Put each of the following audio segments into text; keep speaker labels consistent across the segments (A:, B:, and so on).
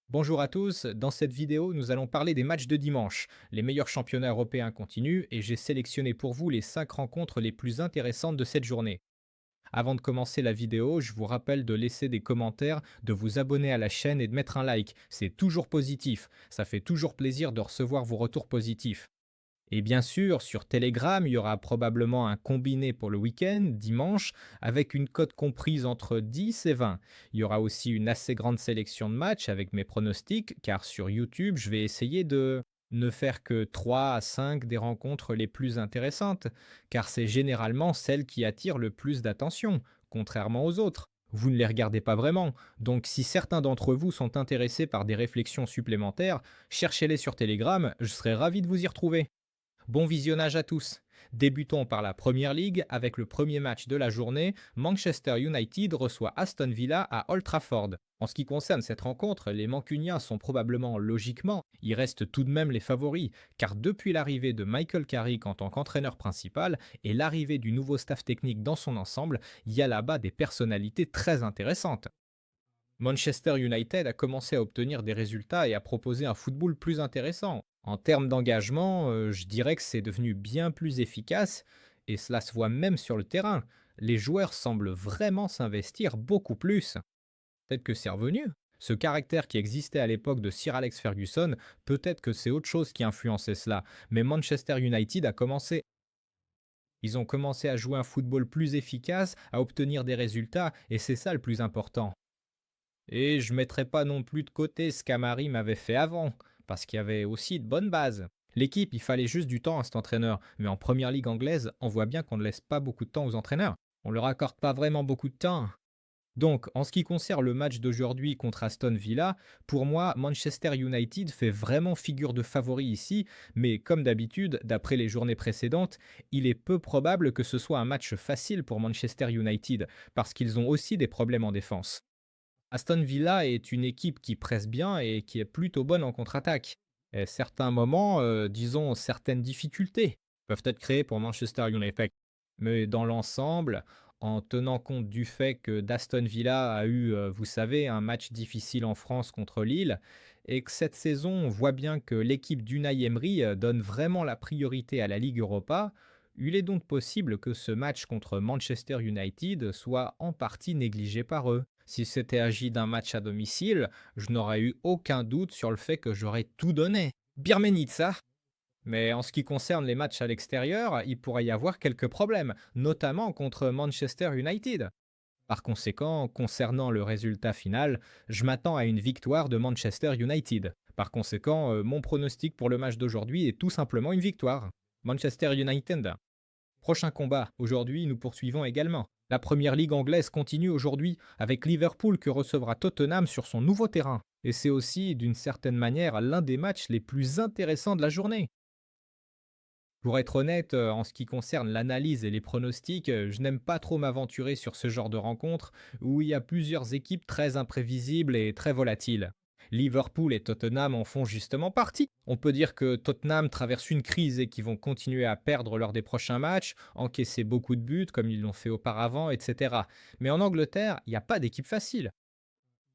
A: Bonjour à tous, dans cette vidéo nous allons parler des matchs de dimanche. Les meilleurs championnats européens continuent et j'ai sélectionné pour vous les 5 rencontres les plus intéressantes de cette journée. Avant de commencer la vidéo, je vous rappelle de laisser des commentaires, de vous abonner à la chaîne et de mettre un like. C'est toujours positif, ça fait toujours plaisir de recevoir vos retours positifs. Et bien sûr, sur Telegram, il y aura probablement un combiné pour le week-end, dimanche, avec une cote comprise entre 10 et 20. Il y aura aussi une assez grande sélection de matchs avec mes pronostics, car sur YouTube, je vais essayer de ne faire que 3 à 5 des rencontres les plus intéressantes, car c'est généralement celles qui attirent le plus d'attention, contrairement aux autres. Vous ne les regardez pas vraiment, donc si certains d'entre vous sont intéressés par des réflexions supplémentaires, cherchez-les sur Telegram, je serai ravi de vous y retrouver. Bon visionnage à tous. Débutons par la Première Ligue avec le premier match de la journée. Manchester United reçoit Aston Villa à Old Trafford. En ce qui concerne cette rencontre, les Mancuniens sont probablement logiquement, ils restent tout de même les favoris, car depuis l'arrivée de Michael Carrick en tant qu'entraîneur principal et l'arrivée du nouveau staff technique dans son ensemble, il y a là-bas des personnalités très intéressantes. Manchester United a commencé à obtenir des résultats et à proposer un football plus intéressant. En termes d'engagement, je dirais que c'est devenu bien plus efficace et cela se voit même sur le terrain. Les joueurs semblent vraiment s'investir beaucoup plus. Peut-être que c'est revenu. Ce caractère qui existait à l'époque de Sir Alex Ferguson, peut-être que c'est autre chose qui influençait cela. Mais Manchester United a commencé. Ils ont commencé à jouer un football plus efficace, à obtenir des résultats, et c'est ça le plus important. Et je mettrai pas non plus de côté ce qu'Amari m'avait fait avant, parce qu'il y avait aussi de bonnes bases. L'équipe, il fallait juste du temps à cet entraîneur, mais en première ligue anglaise, on voit bien qu'on ne laisse pas beaucoup de temps aux entraîneurs. On leur accorde pas vraiment beaucoup de temps. Donc, en ce qui concerne le match d'aujourd'hui contre Aston Villa, pour moi, Manchester United fait vraiment figure de favori ici, mais comme d'habitude, d'après les journées précédentes, il est peu probable que ce soit un match facile pour Manchester United, parce qu'ils ont aussi des problèmes en défense. Aston Villa est une équipe qui presse bien et qui est plutôt bonne en contre-attaque. Et certains moments, disons certaines difficultés, peuvent être créées pour Manchester United. Mais dans l'ensemble, en tenant compte du fait que d'Aston Villa a eu, vous savez, un match difficile en France contre Lille, et que cette saison, on voit bien que l'équipe d'Unai Emery donne vraiment la priorité à la Ligue Europa, il est donc possible que ce match contre Manchester United soit en partie négligé par eux. Si c'était agi d'un match à domicile, je n'aurais eu aucun doute sur le fait que j'aurais tout donné. Birmenitsa. Mais en ce qui concerne les matchs à l'extérieur, il pourrait y avoir quelques problèmes, notamment contre Manchester United. Par conséquent, concernant le résultat final, je m'attends à une victoire de Manchester United. Par conséquent, mon pronostic pour le match d'aujourd'hui est tout simplement une victoire. Manchester United. Prochain combat. Aujourd'hui, nous poursuivons également. La première ligue anglaise continue aujourd'hui avec Liverpool que recevra Tottenham sur son nouveau terrain. Et c'est aussi, d'une certaine manière, l'un des matchs les plus intéressants de la journée. Pour être honnête, en ce qui concerne l'analyse et les pronostics, je n'aime pas trop m'aventurer sur ce genre de rencontre où il y a plusieurs équipes très imprévisibles et très volatiles. Liverpool et Tottenham en font justement partie. On peut dire que Tottenham traverse une crise et qu'ils vont continuer à perdre lors des prochains matchs, encaisser beaucoup de buts comme ils l'ont fait auparavant, etc. Mais en Angleterre, il n'y a pas d'équipe facile.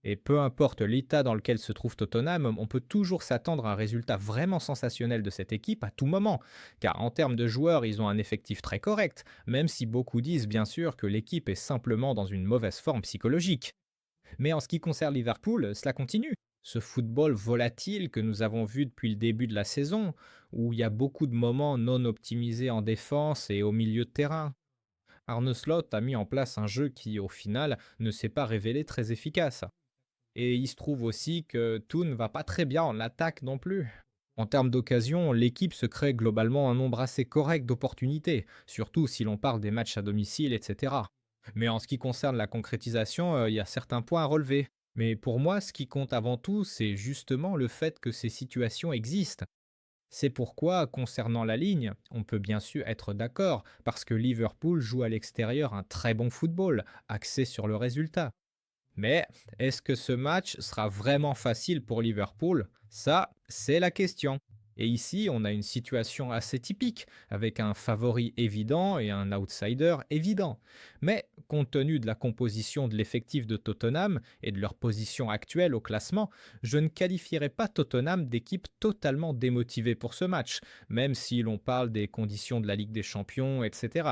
A: Et peu importe l'état dans lequel se trouve Tottenham, on peut toujours s'attendre à un résultat vraiment sensationnel de cette équipe à tout moment. Car en termes de joueurs, ils ont un effectif très correct, même si beaucoup disent bien sûr que l'équipe est simplement dans une mauvaise forme psychologique. Mais en ce qui concerne Liverpool, cela continue. Ce football volatile que nous avons vu depuis le début de la saison, où il y a beaucoup de moments non optimisés en défense et au milieu de terrain. Arne Slot a mis en place un jeu qui, au final, ne s'est pas révélé très efficace. Et il se trouve aussi que tout ne va pas très bien en attaque non plus. En termes d'occasion, l'équipe se crée globalement un nombre assez correct d'opportunités, surtout si l'on parle des matchs à domicile, etc. Mais en ce qui concerne la concrétisation, il y a certains points à relever. Mais pour moi, ce qui compte avant tout, c'est justement le fait que ces situations existent. C'est pourquoi, concernant la ligne, on peut bien sûr être d'accord, parce que Liverpool joue à l'extérieur un très bon football, axé sur le résultat. Mais est-ce que ce match sera vraiment facile pour Liverpool? Ça, c'est la question. Et ici, on a une situation assez typique, avec un favori évident et un outsider évident. Mais compte tenu de la composition de l'effectif de Tottenham et de leur position actuelle au classement, je ne qualifierais pas Tottenham d'équipe totalement démotivée pour ce match, même si l'on parle des conditions de la Ligue des Champions, etc.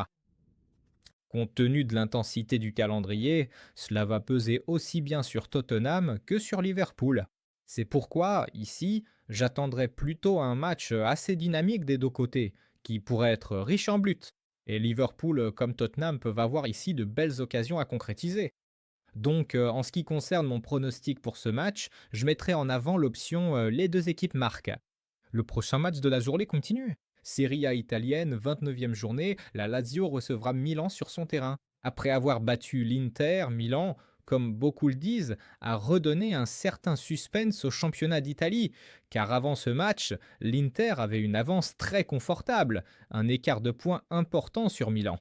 A: Compte tenu de l'intensité du calendrier, cela va peser aussi bien sur Tottenham que sur Liverpool. C'est pourquoi, ici, j'attendrai plutôt un match assez dynamique des deux côtés, qui pourrait être riche en buts. Et Liverpool comme Tottenham peuvent avoir ici de belles occasions à concrétiser. Donc, en ce qui concerne mon pronostic pour ce match, je mettrai en avant l'option les deux équipes marquent. Le prochain match de la journée continue. Serie A italienne, 29e journée, la Lazio recevra Milan sur son terrain. Après avoir battu l'Inter, Milan, comme beaucoup le disent, a redonné un certain suspense au championnat d'Italie, car avant ce match, l'Inter avait une avance très confortable, un écart de points important sur Milan.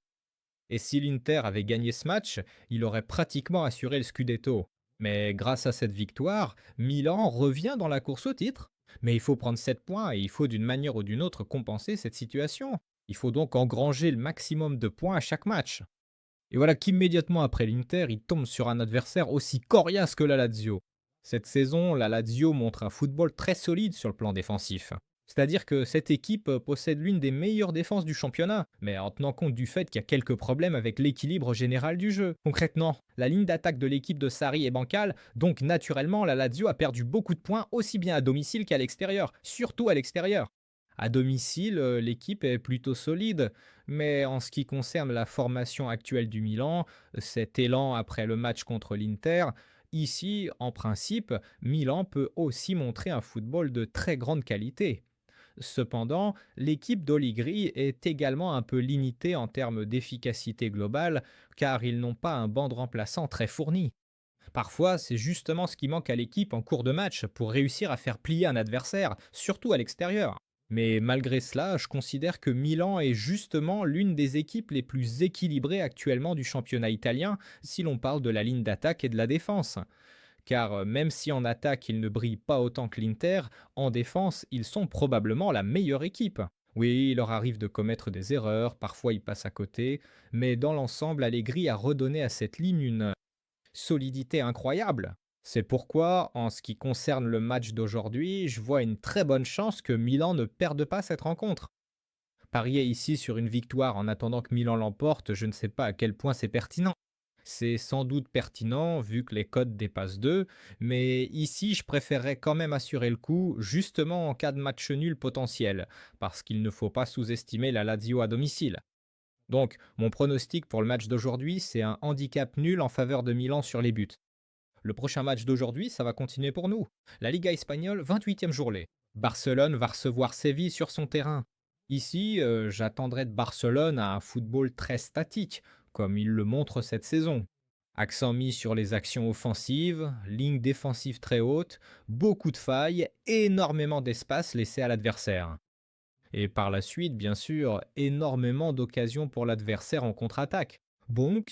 A: Et si l'Inter avait gagné ce match, il aurait pratiquement assuré le Scudetto. Mais grâce à cette victoire, Milan revient dans la course au titre. Mais il faut prendre 7 points et il faut d'une manière ou d'une autre compenser cette situation. Il faut donc engranger le maximum de points à chaque match. Et voilà qu'immédiatement après l'Inter, il tombe sur un adversaire aussi coriace que la Lazio. Cette saison, la Lazio montre un football très solide sur le plan défensif. C'est-à-dire que cette équipe possède l'une des meilleures défenses du championnat, mais en tenant compte du fait qu'il y a quelques problèmes avec l'équilibre général du jeu. Concrètement, la ligne d'attaque de l'équipe de Sarri est bancale, donc naturellement la Lazio a perdu beaucoup de points aussi bien à domicile qu'à l'extérieur, surtout à l'extérieur. À domicile, l'équipe est plutôt solide, mais en ce qui concerne la formation actuelle du Milan, cet élan après le match contre l'Inter, ici, en principe, Milan peut aussi montrer un football de très grande qualité. Cependant, l'équipe d'Oligri est également un peu limitée en termes d'efficacité globale, car ils n'ont pas un banc de remplaçants très fourni. Parfois, c'est justement ce qui manque à l'équipe en cours de match pour réussir à faire plier un adversaire, surtout à l'extérieur. Mais malgré cela, je considère que Milan est justement l'une des équipes les plus équilibrées actuellement du championnat italien si l'on parle de la ligne d'attaque et de la défense. Car même si en attaque ils ne brillent pas autant que l'Inter, en défense ils sont probablement la meilleure équipe. Oui, il leur arrive de commettre des erreurs, parfois ils passent à côté, mais dans l'ensemble Allegri a redonné à cette ligne une solidité incroyable. C'est pourquoi, en ce qui concerne le match d'aujourd'hui, je vois une très bonne chance que Milan ne perde pas cette rencontre. Parier ici sur une victoire en attendant que Milan l'emporte, je ne sais pas à quel point c'est pertinent. C'est sans doute pertinent vu que les codes dépassent 2, mais ici je préférerais quand même assurer le coup, justement en cas de match nul potentiel, parce qu'il ne faut pas sous-estimer la Lazio à domicile. Donc, mon pronostic pour le match d'aujourd'hui, c'est un handicap nul en faveur de Milan sur les buts. Le prochain match d'aujourd'hui, ça va continuer pour nous. La Liga espagnole, 28e journée. Barcelone va recevoir Séville sur son terrain. Ici, j'attendrai de Barcelone à un football très statique, comme il le montre cette saison. Accent mis sur les actions offensives, ligne défensive très haute, beaucoup de failles, énormément d'espace laissé à l'adversaire. Et par la suite, bien sûr, énormément d'occasions pour l'adversaire en contre-attaque. Bon,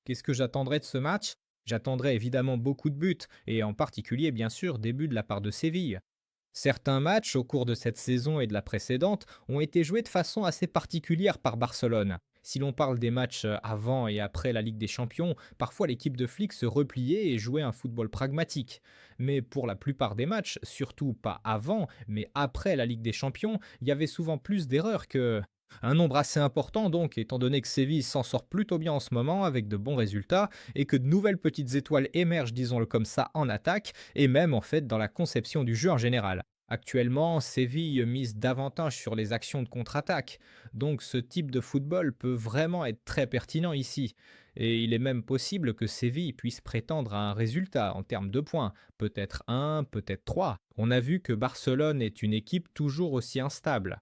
A: qu'est-ce que j'attendrai de ce match? J'attendrai évidemment beaucoup de buts, et en particulier bien sûr des buts de la part de Séville. Certains matchs au cours de cette saison et de la précédente ont été joués de façon assez particulière par Barcelone. Si l'on parle des matchs avant et après la Ligue des Champions, parfois l'équipe de flics se repliait et jouait un football pragmatique. Mais pour la plupart des matchs, surtout pas avant, mais après la Ligue des Champions, il y avait souvent plus d'erreurs que un nombre assez important donc, étant donné que Séville s'en sort plutôt bien en ce moment avec de bons résultats et que de nouvelles petites étoiles émergent, disons-le comme ça, en attaque et même en fait dans la conception du jeu en général. Actuellement, Séville mise davantage sur les actions de contre-attaque, donc ce type de football peut vraiment être très pertinent ici. Et il est même possible que Séville puisse prétendre à un résultat en termes de points, peut-être un, peut-être trois. On a vu que Barcelone est une équipe toujours aussi instable.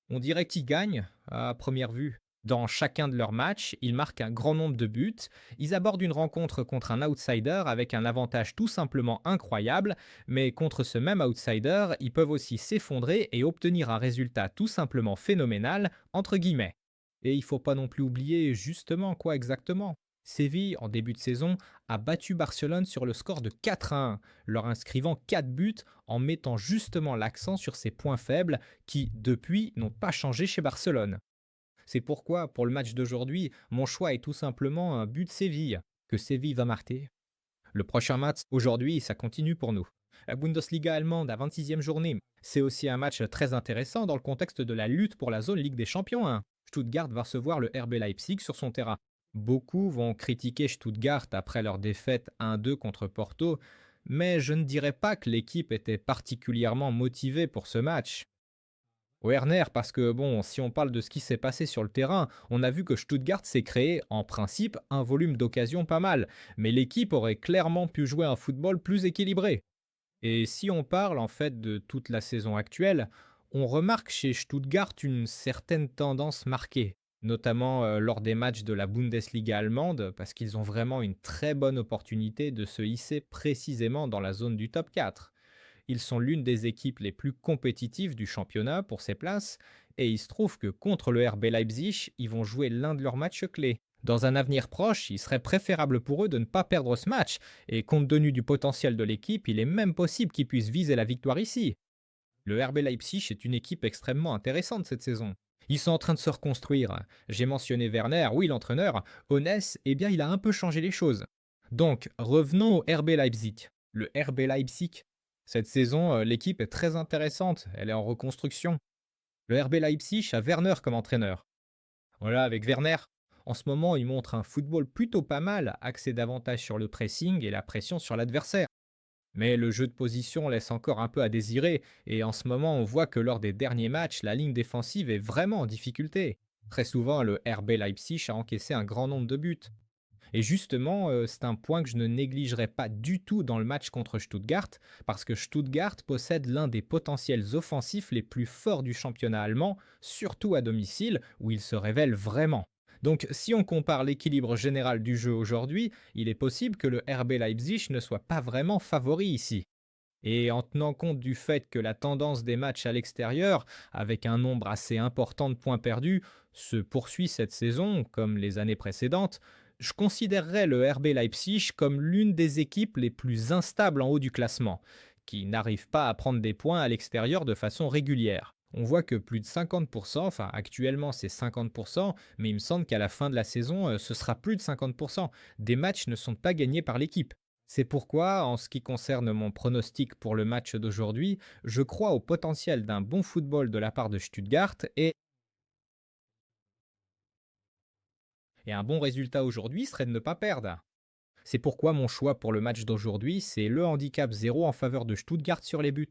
A: On dirait qu'ils gagnent, à première vue. Dans chacun de leurs matchs, ils marquent un grand nombre de buts, ils abordent une rencontre contre un outsider avec un avantage tout simplement incroyable, mais contre ce même outsider, ils peuvent aussi s'effondrer et obtenir un résultat tout simplement phénoménal, entre guillemets. Et il faut pas non plus oublier justement quoi exactement. Séville, en début de saison, a battu Barcelone sur le score de 4-1, leur inscrivant 4 buts en mettant justement l'accent sur ses points faibles qui, depuis, n'ont pas changé chez Barcelone. C'est pourquoi, pour le match d'aujourd'hui, mon choix est tout simplement un but de Séville, que Séville va marquer. Le prochain match, aujourd'hui, ça continue pour nous. La Bundesliga allemande à 26e journée, c'est aussi un match très intéressant dans le contexte de la lutte pour la zone Ligue des Champions, hein. Stuttgart va recevoir le RB Leipzig sur son terrain. Beaucoup vont critiquer Stuttgart après leur défaite 1-2 contre Porto, mais je ne dirais pas que l'équipe était particulièrement motivée pour ce match. Werner, parce que bon, si on parle de ce qui s'est passé sur le terrain, on a vu que Stuttgart s'est créé, en principe, un volume d'occasions pas mal, mais l'équipe aurait clairement pu jouer un football plus équilibré. Et si on parle en fait de toute la saison actuelle, on remarque chez Stuttgart une certaine tendance marquée, notamment lors des matchs de la Bundesliga allemande, parce qu'ils ont vraiment une très bonne opportunité de se hisser précisément dans la zone du top 4. Ils sont l'une des équipes les plus compétitives du championnat pour ces places, et il se trouve que contre le RB Leipzig, ils vont jouer l'un de leurs matchs clés. Dans un avenir proche, il serait préférable pour eux de ne pas perdre ce match, et compte tenu du potentiel de l'équipe, il est même possible qu'ils puissent viser la victoire ici. Le RB Leipzig est une équipe extrêmement intéressante cette saison. Ils sont en train de se reconstruire. J'ai mentionné Werner, oui l'entraîneur. Honest, eh bien il a un peu changé les choses. Donc revenons au RB Leipzig. Le RB Leipzig, cette saison, l'équipe est très intéressante. Elle est en reconstruction. Le RB Leipzig a Werner comme entraîneur. Voilà, avec Werner, en ce moment, il montre un football plutôt pas mal, axé davantage sur le pressing et la pression sur l'adversaire. Mais le jeu de position laisse encore un peu à désirer, et en ce moment on voit que lors des derniers matchs, la ligne défensive est vraiment en difficulté. Très souvent, le RB Leipzig a encaissé un grand nombre de buts. Et justement, c'est un point que je ne négligerai pas du tout dans le match contre Stuttgart, parce que Stuttgart possède l'un des potentiels offensifs les plus forts du championnat allemand, surtout à domicile, où il se révèle vraiment. Donc si on compare l'équilibre général du jeu aujourd'hui, il est possible que le RB Leipzig ne soit pas vraiment favori ici. Et en tenant compte du fait que la tendance des matchs à l'extérieur, avec un nombre assez important de points perdus, se poursuit cette saison, comme les années précédentes, je considérerais le RB Leipzig comme l'une des équipes les plus instables en haut du classement, qui n'arrive pas à prendre des points à l'extérieur de façon régulière. On voit que plus de 50%, enfin actuellement c'est 50%, mais il me semble qu'à la fin de la saison, ce sera plus de 50%. Des matchs ne sont pas gagnés par l'équipe. C'est pourquoi, en ce qui concerne mon pronostic pour le match d'aujourd'hui, je crois au potentiel d'un bon football de la part de Stuttgart et un bon résultat aujourd'hui serait de ne pas perdre. C'est pourquoi mon choix pour le match d'aujourd'hui, c'est le handicap 0 en faveur de Stuttgart sur les buts.